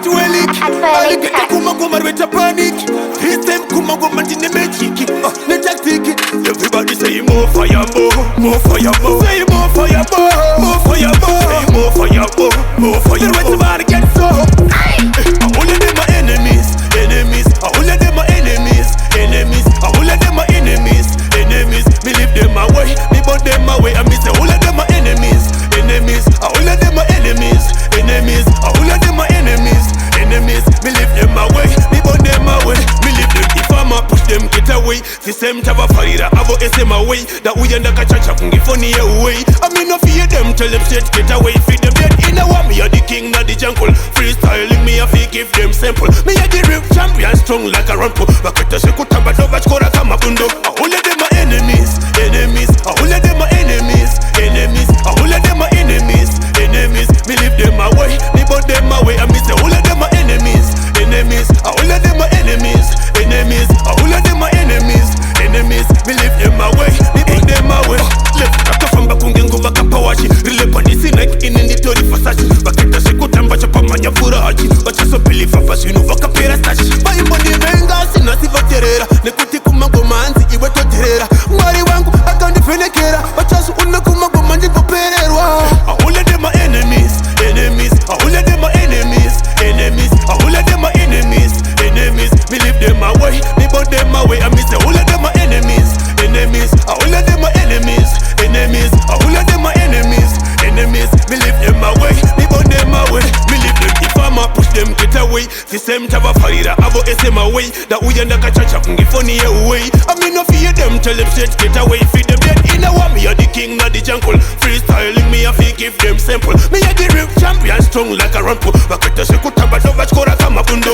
atuelik aligete kumagoma rweta panic. This time kumagoma ndine mechiki ne tactic. Everybody say more fire, more fire, say more fire, more fire, say more fire, more fire. The rest of our get so. All of them are enemies, enemies. All of them are enemies, enemies. All of them are enemies, enemies. Me leave them away, me put them away. I miss all of them are enemies, enemies. All of them are enemies, enemies. All of them are enemies, enemies. Me leave them away, me put them away. Me leave them. If I'ma push them get away, the same tava farira. Avo SM away. That we end up catch fungi funny away. I mean no fear them, tell them straight get away. Feed them dead in a war. Me a the king, not the jungle. Freestyling me a fee give them simple. Me a the real champion, strong like a rumpo. Baketa shekutamba doba chkora kama bundo. All of them are enemies, enemies. All of them are enemies, enemies. All of them are enemies, enemies. Me leave them away, me put them away. I miss all of them are enemies, enemies. All of them are enemies, enemies. All of them are enemies, enemies. Me leave them away, me put them away. Left akafamba kungengo vakapawachi. Rile panisi Nike inindi tori fasachi. Baketa shekutamba chapa manya furachi. Bacha so believe fafasi unu vakapera stachi. Bayi mboni venga sina siva terera. Nekuti kumagoma anzi iwe to terera. Mwari wangu akandifenekera. Bacha su una kumagoma ndivo pererwa. All of them are enemies, enemies. All of them are enemies, enemies. All of them are enemies, enemies. Me leave them away, me put them away. I miss all of them are enemies, enemies. All of them are enemies, enemies. All of them are enemies, enemies. Me leave them away, me put them away. Me leave them. If I'ma push them get away, the same tava farira. Avo SM away. That we end up catch fungi funny away. I mean no fear them, tell them straight get away. Feed them dead in a war. Me a the king, not the jungle. Freestyling me a fee give them simple. Me a the real champion, strong like a rumpo. Baketa shekutamba doba chkora kama bundo.